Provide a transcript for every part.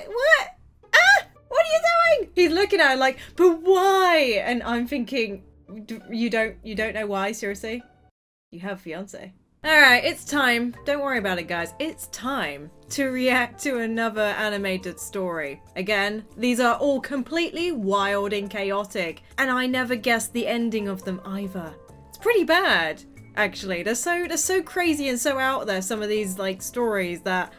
What? Ah! What are you doing? He's looking at her like, but why? And I'm thinking, you don't know why, seriously? You have a fiance. Alright, it's time. Don't worry about it, guys. It's time to react to another animated story. Again, these are all completely wild and chaotic, and I never guessed the ending of them either. It's pretty bad, actually. They're so crazy and so out there, some of these like stories, that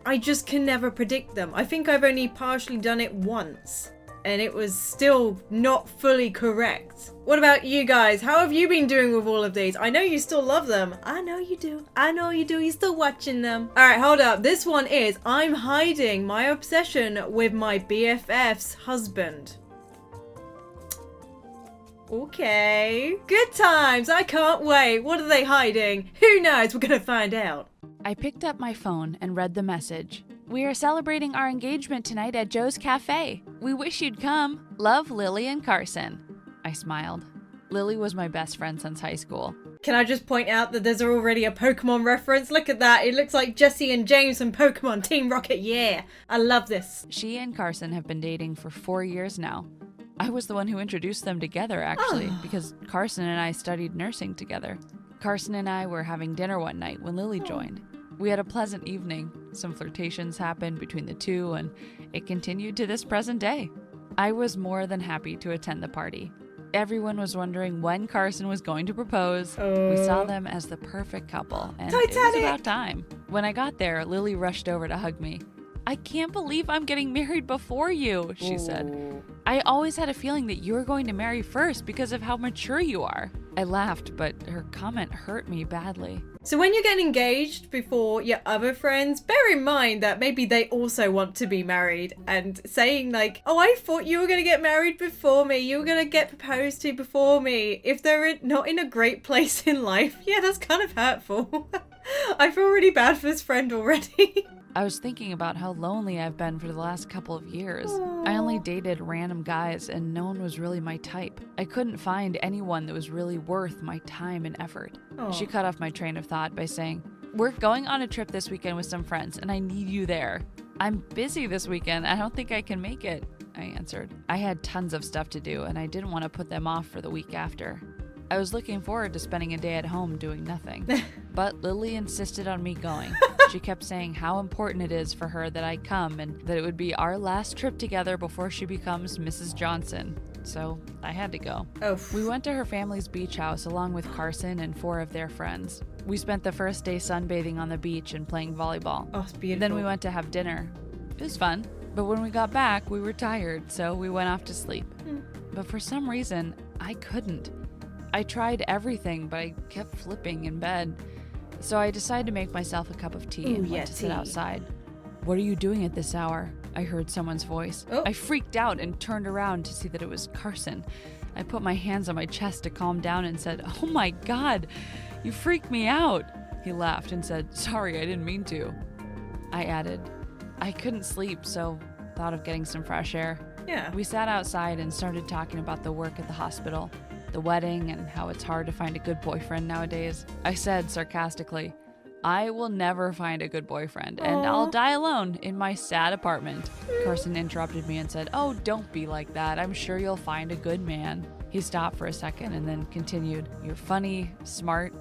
I just can never predict them. I think I've only partially done it once, and it was still not fully correct. What about you guys? How have you been doing with all of these? I know you still love them. I know you do. I know you do. You're still watching them. All right, hold up. This one is I'm hiding my obsession with my BFF's husband. Okay. Good times. I can't wait. What are they hiding? Who knows? We're gonna find out. I picked up my phone and read the message. We are celebrating our engagement tonight at Joe's Cafe. We wish you'd come. Love, Lily and Carson. I smiled. Lily was my best friend since high school. Can I just point out that there's already a Pokemon reference? Look at that. It looks like Jessie and James from Pokemon Team Rocket. Yeah, I love this. She and Carson have been dating for 4 years now. I was the one who introduced them together, actually, because Carson and I studied nursing together. Carson and I were having dinner one night when Lily joined. We had a pleasant evening. Some flirtations happened between the two, and it continued to this present day. I was more than happy to attend the party. Everyone was wondering when Carson was going to propose. We saw them as the perfect couple, and it was about time. When I got there, Lily rushed over to hug me. I can't believe I'm getting married before you, she said. I always had a feeling that you were going to marry first because of how mature you are. I laughed, but her comment hurt me badly. So when you get engaged before your other friends, bear in mind that maybe they also want to be married, and saying like, oh, I thought you were going to get married before me. You were going to get proposed to before me. If they're not in a great place in life, yeah, that's kind of hurtful. I feel really bad for this friend already. I was thinking about how lonely I've been for the last couple of years. I only dated random guys and no one was really my type. I couldn't find anyone that was really worth my time and effort. She cut off my train of thought by saying, we're going on a trip this weekend with some friends and I need you there. I'm busy this weekend. I don't think I can make it, I answered. I had tons of stuff to do and I didn't want to put them off for the week after. I was looking forward to spending a day at home doing nothing. But Lily insisted on me going. She kept saying how important it is for her that I come and that it would be our last trip together before she becomes Mrs. Johnson. So I had to go. We went to her family's beach house along with Carson and 4 of their friends. We spent the first day sunbathing on the beach and playing volleyball. Oh, it's beautiful. Then we went to have dinner. It was fun, but when we got back, we were tired, so we went off to sleep. But for some reason, I couldn't. I tried everything, but I kept flipping in bed. So I decided to make myself a cup of tea and went to sit outside. What are you doing at this hour? I heard someone's voice. I freaked out and turned around to see that it was Carson. I put my hands on my chest to calm down and said, oh my God, you freaked me out. He laughed and said, sorry, I didn't mean to. I added, I couldn't sleep, so thought of getting some fresh air. Yeah. We sat outside and started talking about the work at the hospital, the wedding, and how it's hard to find a good boyfriend nowadays. I said sarcastically, I will never find a good boyfriend, and I'll die alone in my sad apartment. Carson interrupted me and said, oh, don't be like that. I'm sure you'll find a good man. He stopped for a second and then continued, you're funny, smart,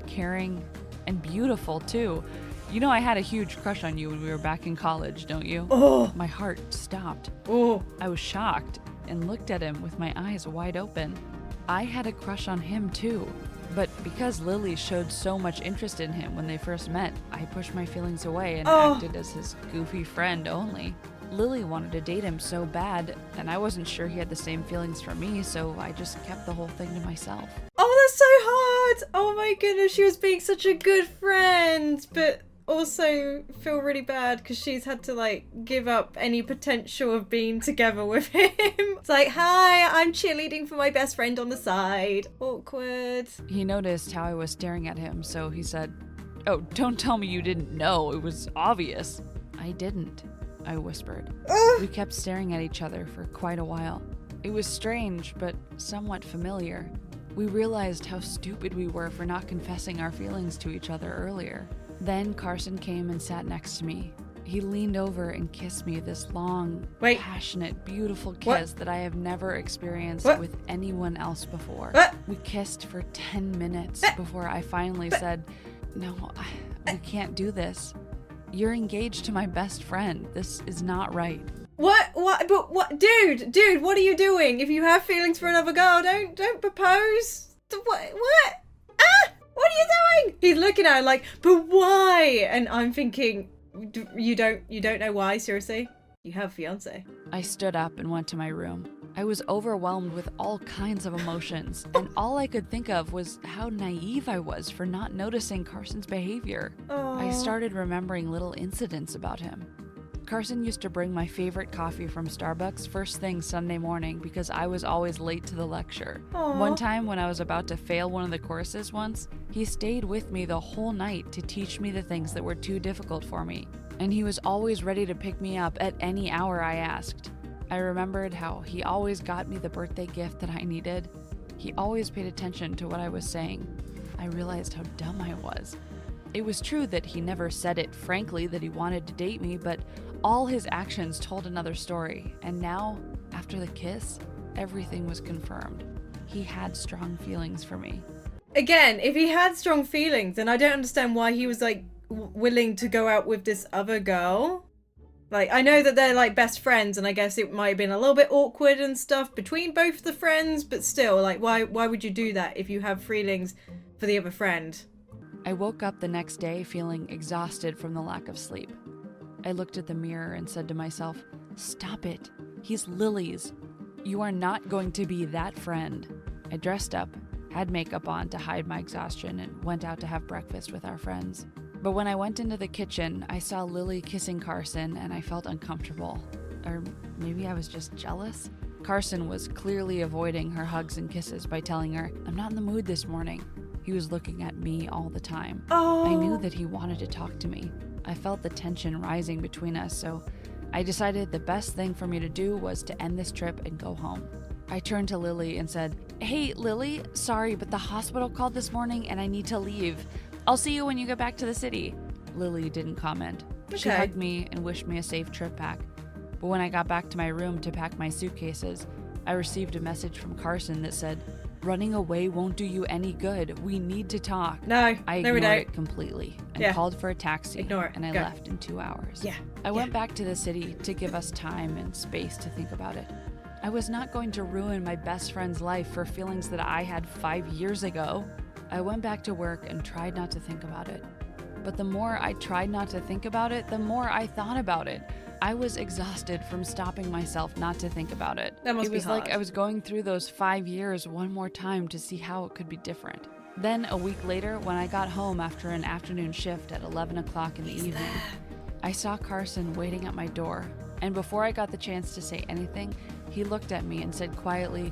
caring, and beautiful too. You know I had a huge crush on you when we were back in college, don't you? My heart stopped. I was shocked and looked at him with my eyes wide open. I had a crush on him too, but because Lily showed so much interest in him when they first met, I pushed my feelings away and acted as his goofy friend only. Lily wanted to date him so bad, and I wasn't sure he had the same feelings for me, so I just kept the whole thing to myself. Oh, that's so hard! Oh my goodness, she was being such a good friend, but also feel really bad because she's had to like give up any potential of being together with him. It's like, hi, I'm cheerleading for my best friend on the side. Awkward. He noticed how I was staring at him, so he said, oh, don't tell me you didn't know. It was obvious. I didn't, I whispered. We kept staring at each other for quite a while. It was strange, but somewhat familiar. We realized how stupid we were for not confessing our feelings to each other earlier. Then Carson came and sat next to me. He leaned over and kissed me, this long, Wait. passionate, beautiful kiss What? that I have never experienced What? with anyone else before. What? We kissed for 10 minutes What? before I finally What? said, "No, we can't do this. You're engaged to my best friend. This is not right." What? But what? Dude, what are you doing? If you have feelings for another girl, don't propose. What? Ah! What are you doing? He's looking at her like, but why? And I'm thinking, you don't know why, seriously? You have a fiance. I stood up and went to my room. I was overwhelmed with all kinds of emotions, and all I could think of was how naive I was for not noticing Carson's behavior. I started remembering little incidents about him. Carson used to bring my favorite coffee from Starbucks first thing Sunday morning because I was always late to the lecture. One time when I was about to fail one of the courses once, he stayed with me the whole night to teach me the things that were too difficult for me. And he was always ready to pick me up at any hour I asked. I remembered how he always got me the birthday gift that I needed. He always paid attention to what I was saying. I realized how dumb I was. It was true that he never said it frankly that he wanted to date me, but all his actions told another story. And now, after the kiss, everything was confirmed. He had strong feelings for me. Again, if he had strong feelings, then I don't understand why he was like willing to go out with this other girl. Like, I know that they're like best friends, and I guess it might have been a little bit awkward and stuff between both the friends, but still, like, why would you do that if you have feelings for the other friend? I woke up the next day feeling exhausted from the lack of sleep. I looked at the mirror and said to myself, "Stop it. He's Lily's. You are not going to be that friend." I dressed up, had makeup on to hide my exhaustion, and went out to have breakfast with our friends. But when I went into the kitchen, I saw Lily kissing Carson, and I felt uncomfortable. Or maybe I was just jealous? Carson was clearly avoiding her hugs and kisses by telling her, "I'm not in the mood this morning." He was looking at me all the time. I knew that he wanted to talk to me. I felt the tension rising between us, so I decided the best thing for me to do was to end this trip and go home. I turned to Lily and said, "Hey, Lily, sorry, but the hospital called this morning and I need to leave. I'll see you when you get back to the city." Lily didn't comment. She hugged me and wished me a safe trip back. But when I got back to my room to pack my suitcases, I received a message from Carson that said, "Running away won't do you any good. We need to talk." No, I no, we ignored don't. it completely and called for a taxi. Ignore it. And I Go. left in 2 hours. Yeah. I went back to the city to give us time and space to think about it. I was not going to ruin my best friend's life for feelings that I had 5 years ago. I went back to work and tried not to think about it. But the more I tried not to think about it, the more I thought about it. I was exhausted from stopping myself not to think about it. That must It be was like hard. I was going through those 5 years one more time to see how it could be different. Then a week later, when I got home after an afternoon shift at 11 o'clock in the evening, I saw Carson waiting at my door. And before I got the chance to say anything, he looked at me and said quietly,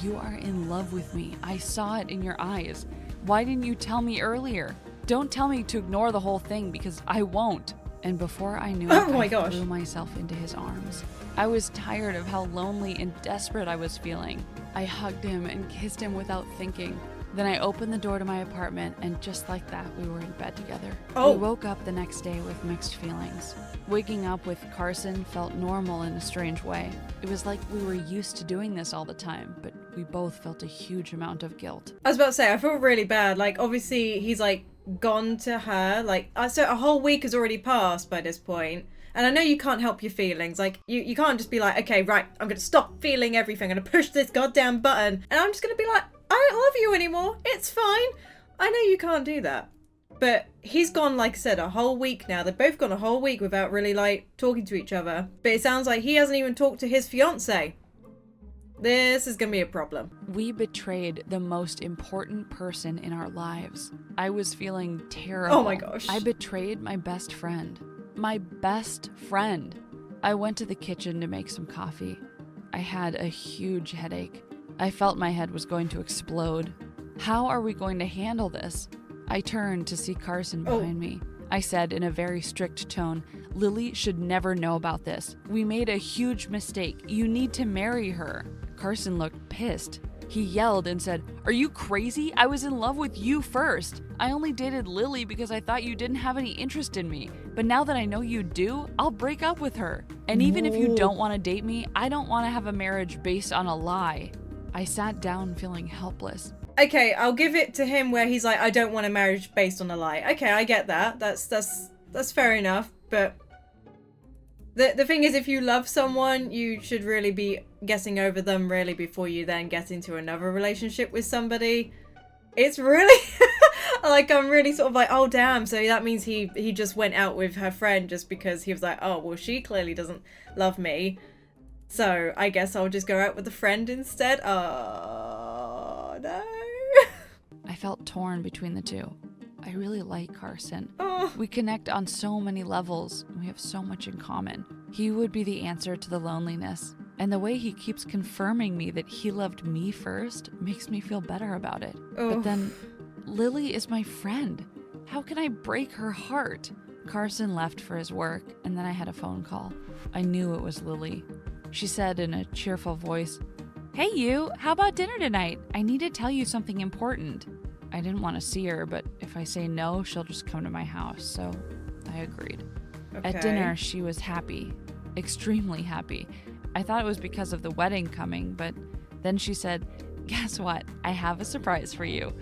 "You are in love with me. I saw it in your eyes. Why didn't you tell me earlier? Don't tell me to ignore the whole thing because I won't." And before I knew it, I threw myself into his arms. I was tired of how lonely and desperate I was feeling. I hugged him and kissed him without thinking. Then I opened the door to my apartment, and just like that, we were in bed together. We woke up the next day with mixed feelings. Waking up with Carson felt normal in a strange way. It was like we were used to doing this all the time, but we both felt a huge amount of guilt. I was about to say, I feel really bad. Like, obviously, he's like gone to her. Like, so a whole week has already passed by this point. And I know you can't help your feelings. Like, you can't just be like, okay, right, I'm going to stop feeling everything. I'm going to push this goddamn button. And I'm just going to be like, I don't love you anymore. It's fine. I know you can't do that. But he's gone, like I said, a whole week now. They've both gone a whole week without really, like, talking to each other. But it sounds like he hasn't even talked to his fiancée. This is going to be a problem. We betrayed the most important person in our lives. I was feeling terrible. Oh my gosh. I betrayed my best friend. My best friend. I went to the kitchen to make some coffee. I had a huge headache. I felt my head was going to explode. How are we going to handle this? I turned to see Carson behind me. I said in a very strict tone, "Lily should never know about this. We made a huge mistake. You need to marry her." Carson looked pissed. He yelled and said, "Are you crazy? I was in love with you first. I only dated Lily because I thought you didn't have any interest in me. But now that I know you do, I'll break up with her. And even if you don't want to date me, I don't want to have a marriage based on a lie." I sat down feeling helpless. Okay, I'll give it to him where he's like, I don't want a marriage based on a lie. Okay, I get that. That's fair enough. But the thing is, if you love someone, you should really be getting over them really before you then get into another relationship with somebody. It's really like, I'm really sort of like, oh damn, so that means he just went out with her friend just because he was like, oh well, she clearly doesn't love me, so I guess I'll just go out with a friend instead. Oh no. I felt torn between the two. I really like Carson. Oh. We connect on so many levels. We have so much in common. He would be the answer to the loneliness. And the way he keeps confirming me that he loved me first makes me feel better about it. Oh. But then, Lily is my friend. How can I break her heart? Carson left for his work, and then I had a phone call. I knew it was Lily. She said in a cheerful voice, "Hey you, how about dinner tonight? I need to tell you something important." I didn't want to see her, but if I say no, she'll just come to my house, so I agreed. Okay. At dinner, she was happy. Extremely happy. I thought it was because of the wedding coming, but then she said, "Guess what? I have a surprise for you.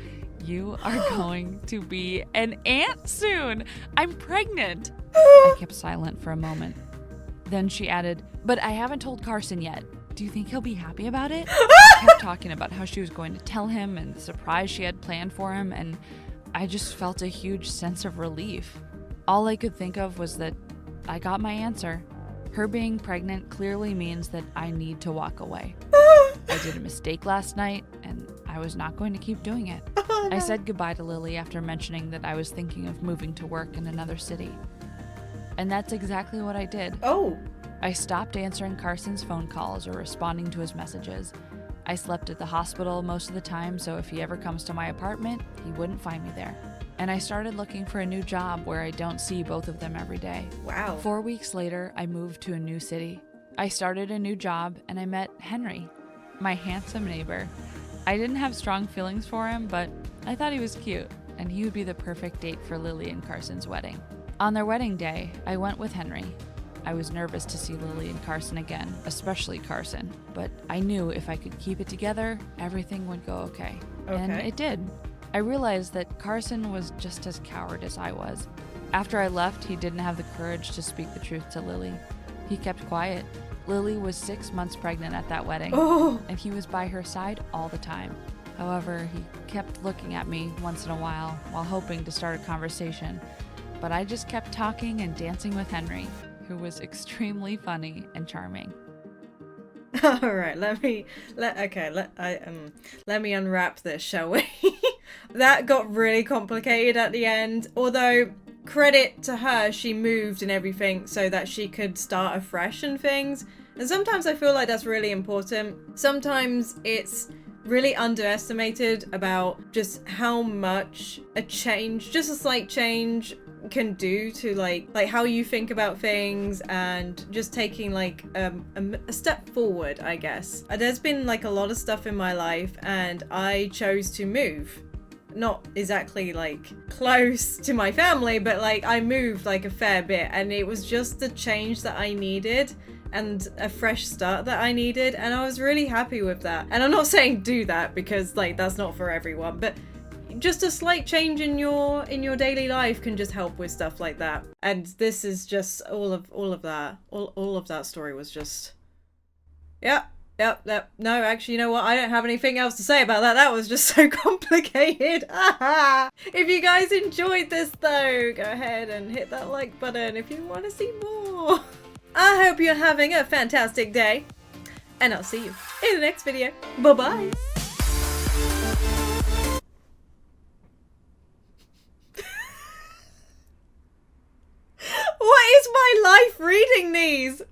You are going to be an aunt soon. I'm pregnant." I kept silent for a moment. Then she added, "But I haven't told Carson yet. Do you think he'll be happy about it?" She kept talking about how she was going to tell him and the surprise she had planned for him, and I just felt a huge sense of relief. All I could think of was that I got my answer. Her being pregnant clearly means that I need to walk away. I did a mistake last night, and I was not going to keep doing it. I said goodbye to Lily after mentioning that I was thinking of moving to work in another city. And that's exactly what I did. Oh. I stopped answering Carson's phone calls or responding to his messages. I slept at the hospital most of the time, so if he ever comes to my apartment, he wouldn't find me there. And I started looking for a new job where I don't see both of them every day. Wow. 4 weeks later, I moved to a new city. I started a new job, and I met Henry, my handsome neighbor. I didn't have strong feelings for him, but I thought he was cute, and he would be the perfect date for Lily and Carson's wedding. On their wedding day, I went with Henry. I was nervous to see Lily and Carson again, especially Carson, but I knew if I could keep it together, everything would go okay. And it did. I realized that Carson was just as coward as I was. After I left, he didn't have the courage to speak the truth to Lily. He kept quiet. Lily was 6 months pregnant at that wedding, and he was by her side all the time. However, he kept looking at me once in a while hoping to start a conversation. But I just kept talking and dancing with Henry, who was extremely funny and charming. All right, let me unwrap this, shall we? That got really complicated at the end. Although, credit to her, she moved and everything so that she could start afresh and things. And sometimes I feel like that's really important. Sometimes it's really underestimated about just how much a change, just a slight change, can do to like how you think about things, and just taking like a step forward, I guess. There's been like a lot of stuff in my life, and I chose to move. Not exactly like close to my family, but like I moved like a fair bit, and it was just the change that I needed and a fresh start that I needed, and I was really happy with that. And I'm not saying do that, because like that's not for everyone, but just a slight change in your daily life can just help with stuff like that. And this is just all of that. All of that story was just, yep. No, actually, you know what? I don't have anything else to say about that. That was just so complicated. If you guys enjoyed this though, go ahead and hit that like button if you want to see more. I hope you're having a fantastic day, and I'll see you in the next video. Bye-bye. What is my life reading these?